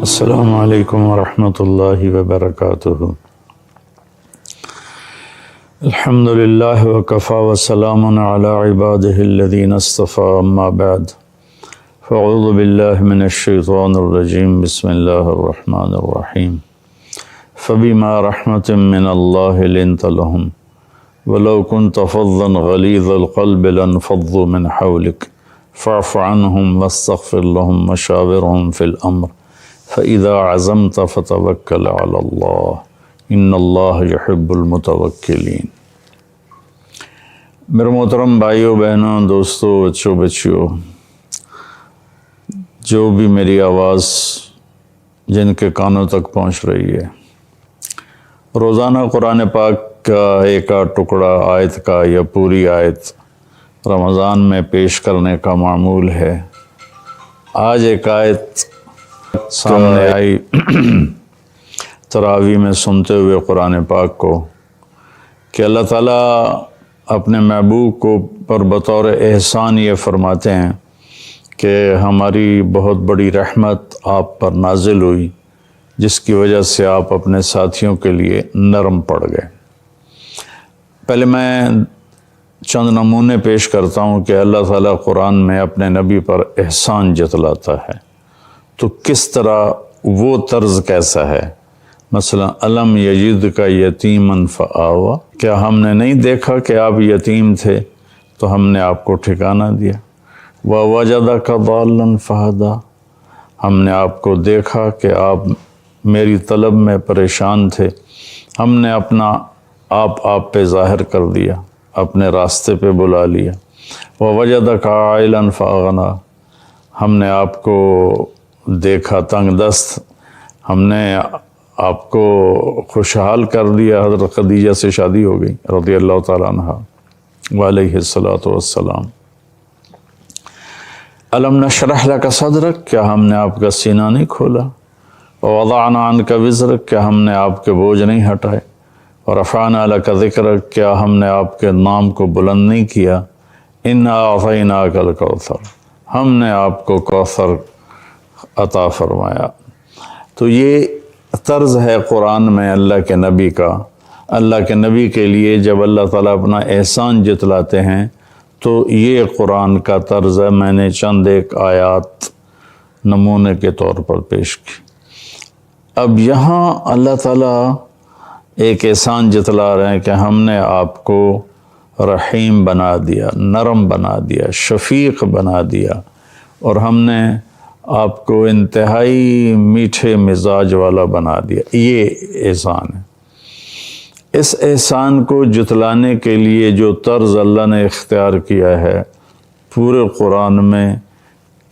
السلام علیکم ورحمۃ اللہ وبرکاتہ۔ الحمد للہ وکفی وسلام علی عبادہ الذین اصطفی، اما بعد فاعوذ باللہ من الشیطان الرجیم، بسم اللہ الرحمن الرحیم۔ فبما رحمۃ من اللہ لنت لہم ولو كنت فظا غلیظ القلب لانفضوا من حولک فاعف عنہم واستغفر لہم وشاورہم فی الامر فَإِذَا عَزَمْتَ فَتَوَكَّلْ عَلَى اللَّهِ إِنَّ اللَّهَ يُحِبُّ الْمُتَوَكِّلِينَ۔ میرے محترم بھائیوں بہنوں، دوستوں، بچیوں، جو بھی میری آواز جن کے کانوں تک پہنچ رہی ہے، روزانہ قرآن پاک کا ایک ٹکڑا آیت کا یا پوری آیت رمضان میں پیش کرنے کا معمول ہے۔ آج ایک آیت سامنے آئی تراویح میں سنتے ہوئے قرآن پاک کو کہ اللہ تعالیٰ اپنے محبوب کو پر بطور احسان یہ فرماتے ہیں کہ ہماری بہت بڑی رحمت آپ پر نازل ہوئی، جس کی وجہ سے آپ اپنے ساتھیوں کے لیے نرم پڑ گئے۔ پہلے میں چند نمونے پیش کرتا ہوں کہ اللہ تعالیٰ قرآن میں اپنے نبی پر احسان جتلاتا ہے، تو کس طرح، وہ طرز کیسا ہے۔ مثلا الم یجدک یتیما فآویٰ، کیا ہم نے نہیں دیکھا کہ آپ یتیم تھے تو ہم نے آپ کو ٹھکانہ دیا۔ ووجدک ضالا فہدیٰ، ہم نے آپ کو دیکھا کہ آپ میری طلب میں پریشان تھے، ہم نے اپنا آپ پہ ظاہر کر دیا، اپنے راستے پہ بلا لیا۔ ووجدک عائلا فاغنیٰ، ہم نے آپ کو دیکھا تنگ دست، ہم نے آپ کو خوشحال کر دیا۔ حضرت خدیجہ سے شادی ہو گئی رضی اللہ تعالیٰ عنہا وعلیہ الصلاۃ والسلام۔ الم نشرح لک صدرک، کیا ہم نے آپ کا سینہ نہیں کھولا۔ ووضعنا عنک وزرک، کیا ہم نے آپ کے بوجھ نہیں ہٹائے۔ ورفعنا لک ذکرک، کیا ہم نے آپ کے نام کو بلند نہیں کیا۔ انا اعطیناک الکوثر، ہم نے آپ کو کوثر عطا فرمایا۔ تو یہ طرز ہے قرآن میں اللہ کے نبی کا۔ اللہ کے نبی کے لیے جب اللہ تعالیٰ اپنا احسان جتلاتے ہیں تو یہ قرآن کا طرز ہے۔ میں نے چند ایک آیات نمونے کے طور پر پیش کی۔ اب یہاں اللہ تعالیٰ ایک احسان جتلا رہے ہیں کہ ہم نے آپ کو رحیم بنا دیا، نرم بنا دیا، شفیق بنا دیا، اور ہم نے آپ کو انتہائی میٹھے مزاج والا بنا دیا۔ یہ احسان ہے۔ اس احسان کو جتلانے کے لیے جو طرز اللہ نے اختیار کیا ہے، پورے قرآن میں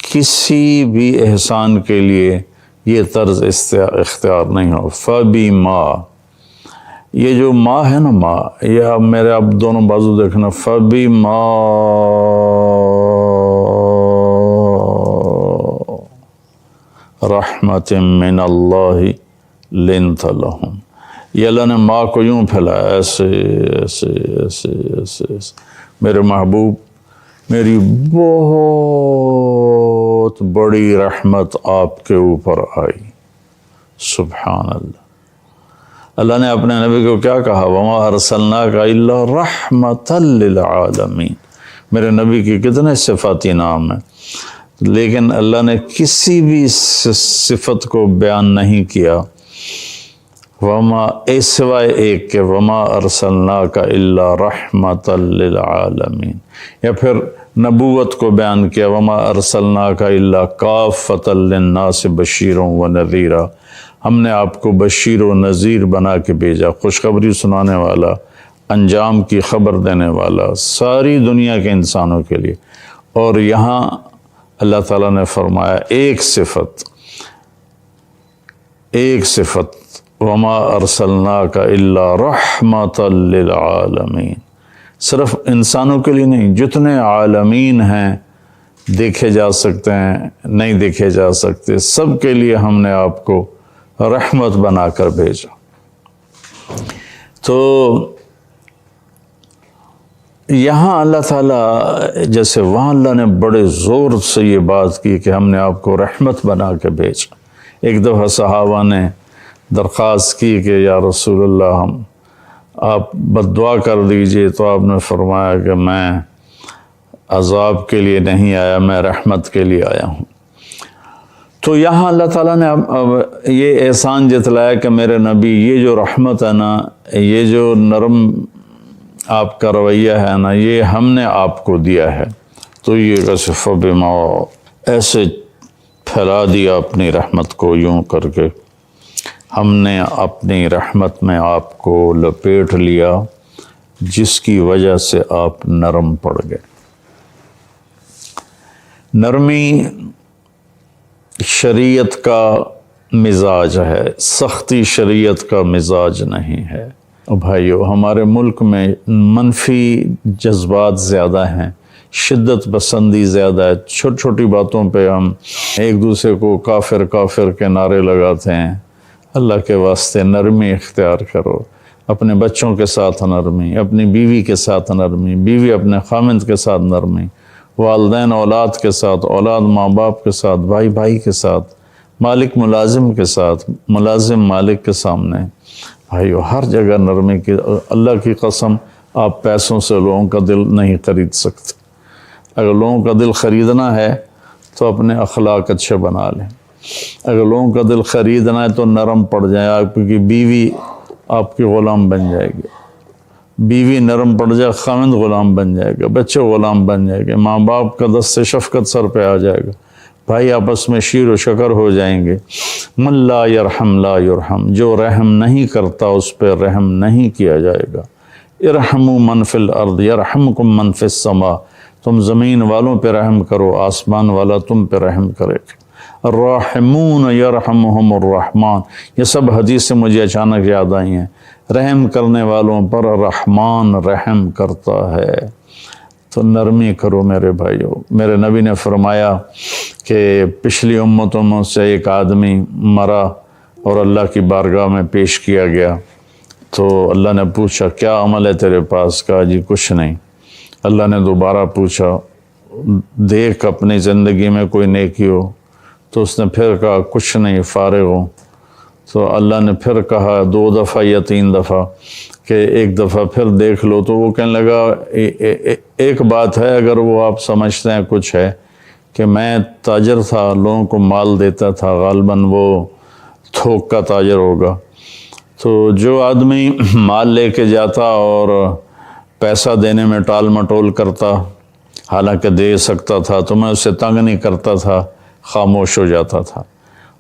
کسی بھی احسان کے لیے یہ طرز اختیار نہیں ہو۔ فَبِمَا، یہ جو ما ہے نا، ما، یہ اب میرے اب دونوں بازو دیکھنا۔ فَبِمَا رحمت من اللہ لنت لہم، یہ اللہ نے ماں کو یوں پھیلایا، ایسے ایسے ایسے ایسے ایسے۔ میرے محبوب، میری بہت بڑی رحمت آپ کے اوپر آئی۔ سبحان اللہ۔ اللہ نے اپنے نبی کو کیا کہا؟ وما ارسلناک الا رحمۃ للعالمین۔ میرے نبی کی کتنے صفاتی نام ہیں، لیکن اللہ نے کسی بھی صفت کو بیان نہیں کیا وما، سوائے ایک کہ وما ارسلناک الا رحمۃ للعالمین، یا پھر نبوت کو بیان کیا وما ارسلناک الا کافۃ للناس بشیرا ونذیرا، ہم نے آپ کو بشیر و نذیر بنا کے بھیجا، خوشخبری سنانے والا، انجام کی خبر دینے والا ساری دنیا کے انسانوں کے لیے۔ اور یہاں اللہ تعالیٰ نے فرمایا ایک صفت وما ارسلناک الا رحمۃ للعالمین، صرف انسانوں کے لیے نہیں، جتنے عالمین ہیں، دیکھے جا سکتے ہیں، نہیں دیکھے جا سکتے، سب کے لیے ہم نے آپ کو رحمت بنا کر بھیجا۔ تو یہاں اللہ تعالیٰ، جیسے وہاں اللہ نے بڑے زور سے یہ بات کی کہ ہم نے آپ کو رحمت بنا کے بھیجا، ایک دفعہ صحابہ نے درخواست کی کہ یا رسول اللہ آپ بد دعا کر دیجئے، تو آپ نے فرمایا کہ میں عذاب کے لیے نہیں آیا، میں رحمت کے لیے آیا ہوں۔ تو یہاں اللہ تعالیٰ نے اب یہ احسان جتلایا کہ میرے نبی یہ جو رحمت ہے نا، یہ جو نرم آپ کا رویہ ہے نا، یہ ہم نے آپ کو دیا ہے۔ تو یہ کشف بما، ایسے پھیلا دیا اپنی رحمت کو یوں کر کے، ہم نے اپنی رحمت میں آپ کو لپیٹ لیا جس کی وجہ سے آپ نرم پڑ گئے۔ نرمی شریعت کا مزاج ہے، سختی شریعت کا مزاج نہیں ہے۔ بھائیو، ہمارے ملک میں منفی جذبات زیادہ ہیں، شدت پسندی زیادہ ہے، چھوٹی چھوٹی باتوں پہ ہم ایک دوسرے کو کافر کافر کے نعرے لگاتے ہیں۔ اللہ کے واسطے نرمی اختیار کرو، اپنے بچوں کے ساتھ نرمی، اپنی بیوی کے ساتھ نرمی، بیوی اپنے خامند کے ساتھ نرمی، والدین اولاد کے ساتھ، اولاد ماں باپ کے ساتھ، بھائی بھائی کے ساتھ، مالک ملازم کے ساتھ، ملازم مالک کے سامنے۔ بھائیو، ہر جگہ نرمی کی، اللہ کی قسم آپ پیسوں سے لوگوں کا دل نہیں خرید سکتے۔ اگر لوگوں کا دل خریدنا ہے تو اپنے اخلاق اچھے بنا لیں۔ اگر لوگوں کا دل خریدنا ہے تو نرم پڑ جائیں، آپ کی بیوی آپ کی غلام بن جائے گی، بیوی نرم پڑ جائے خامند غلام بن جائے گا، بچے غلام بن جائے گے، ماں باپ کا دست شفقت سر پہ آ جائے گا، بھائی آپس میں شیر و شکر ہو جائیں گے۔ من لا یرحم لا یرحم، جو رحم نہیں کرتا اس پہ رحم نہیں کیا جائے گا۔ ارحموا من فی الارض یرحمکم من فی السماء، تم زمین والوں پہ رحم کرو، آسمان والا تم پہ رحم کرے گا۔ الراحمون یرحمہم الرحمن، یہ سب حدیثیں مجھے اچانک یاد آئی ہیں۔ رحم کرنے والوں پر رحمان رحم کرتا ہے۔ تو نرمی کرو میرے بھائیو۔ میرے نبی نے فرمایا کہ پچھلی امتوں میں سے ایک آدمی مرا اور اللہ کی بارگاہ میں پیش کیا گیا، تو اللہ نے پوچھا کیا عمل ہے تیرے پاس؟ کہا جی کچھ نہیں۔ اللہ نے دوبارہ پوچھا دیکھ اپنی زندگی میں کوئی نیکی ہو؟ تو اس نے پھر کہا کچھ نہیں، فارغ ہوں۔ تو اللہ نے پھر کہا 2 دفعہ یا 3 دفعہ کہ ایک دفعہ پھر دیکھ لو۔ تو وہ کہنے لگا ایک بات ہے، اگر وہ آپ سمجھتے ہیں کچھ ہے، کہ میں تاجر تھا، لوگوں کو مال دیتا تھا، غالباً وہ تھوک کا تاجر ہوگا۔ تو جو آدمی مال لے کے جاتا اور پیسہ دینے میں ٹال مٹول کرتا، حالانکہ دے سکتا تھا، تو میں اسے تنگ نہیں کرتا تھا، خاموش ہو جاتا تھا۔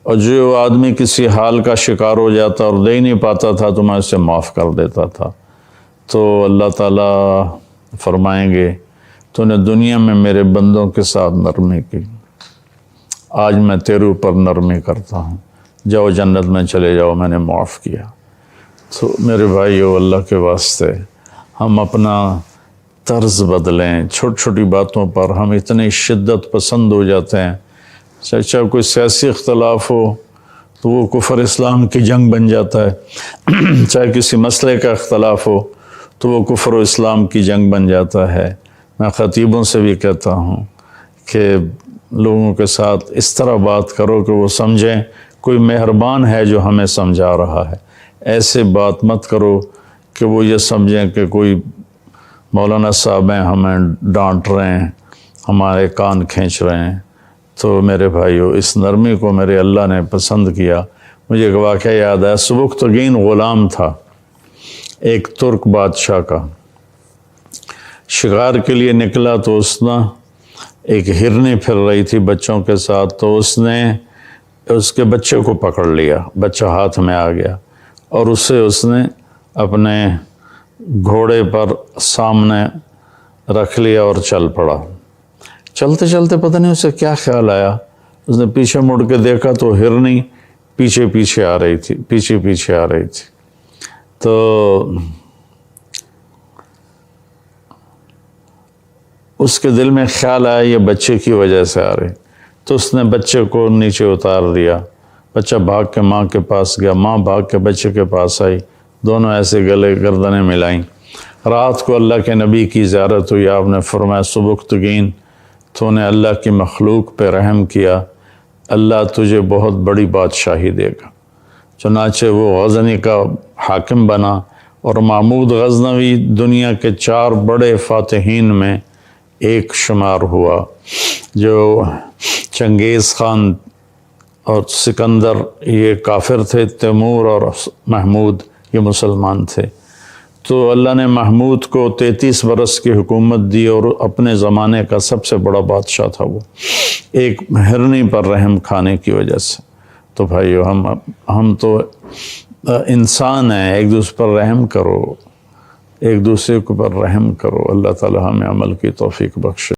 اور جو آدمی کسی حال کا شکار ہو جاتا اور دے نہیں پاتا تھا تو میں اسے معاف کر دیتا تھا۔ تو اللہ تعالیٰ فرمائیں گے تو نے دنیا میں میرے بندوں کے ساتھ نرمی کی، آج میں تیرے اوپر نرمی کرتا ہوں، جاؤ جنت میں چلے جاؤ، میں نے معاف کیا۔ تو میرے بھائیو، اللہ کے واسطے ہم اپنا طرز بدلیں۔ چھوٹی چھوٹی باتوں پر ہم اتنے شدت پسند ہو جاتے ہیں، چاہے کوئی سیاسی اختلاف ہو تو وہ کفر اسلام کی جنگ بن جاتا ہے، چاہے کسی مسئلے کا اختلاف ہو تو وہ کفر و اسلام کی جنگ بن جاتا ہے۔ میں خطیبوں سے بھی کہتا ہوں کہ لوگوں کے ساتھ اس طرح بات کرو کہ وہ سمجھیں کوئی مہربان ہے جو ہمیں سمجھا رہا ہے، ایسے بات مت کرو کہ وہ یہ سمجھیں کہ کوئی مولانا صاحب ہیں ہمیں ڈانٹ رہے ہیں، ہمارے کان کھینچ رہے ہیں۔ تو میرے بھائیو، اس نرمی کو میرے اللہ نے پسند کیا۔ مجھے ایک واقعہ یاد ہے، سبکتگین غلام تھا ایک ترک بادشاہ کا، شکار کے لیے نکلا تو اس نے ایک ہرنی پھر رہی تھی بچوں کے ساتھ، تو اس نے اس کے بچے کو پکڑ لیا، بچہ ہاتھ میں آ گیا اور اس نے اپنے گھوڑے پر سامنے رکھ لیا اور چل پڑا۔ چلتے چلتے پتہ نہیں اسے کیا خیال آیا، اس نے پیچھے مڑ کے دیکھا تو ہرنی پیچھے آ رہی تھی۔ تو اس کے دل میں خیال آیا یہ بچے کی وجہ سے آ رہی، تو اس نے بچے کو نیچے اتار دیا۔ بچہ بھاگ کے ماں کے پاس گیا، ماں بھاگ کے بچے کے پاس آئی، دونوں ایسے گلے گردنیں ملائیں۔ رات کو اللہ کے نبی کی زیارت ہوئی، آپ نے فرمایا سبکتگین تو نے اللہ کی مخلوق پہ رحم کیا، اللہ تجھے بہت بڑی بادشاہی دے گا۔ چنانچہ وہ غزنی کا حاکم بنا اور محمود غزنوی دنیا کے 4 بڑے فاتحین میں ایک شمار ہوا۔ جو چنگیز خان اور سکندر یہ کافر تھے، تیمور اور محمود یہ مسلمان تھے۔ تو اللہ نے محمود کو 33 برس کی حکومت دی اور اپنے زمانے کا سب سے بڑا بادشاہ تھا وہ، ایک ہرنی پر رحم کھانے کی وجہ سے۔ تو بھائیو ہم تو انسان ہیں، ایک دوسرے پر رحم کرو، ایک دوسرے کے پر رحم کرو۔ اللہ تعالی ہمیں عمل کی توفیق بخشے۔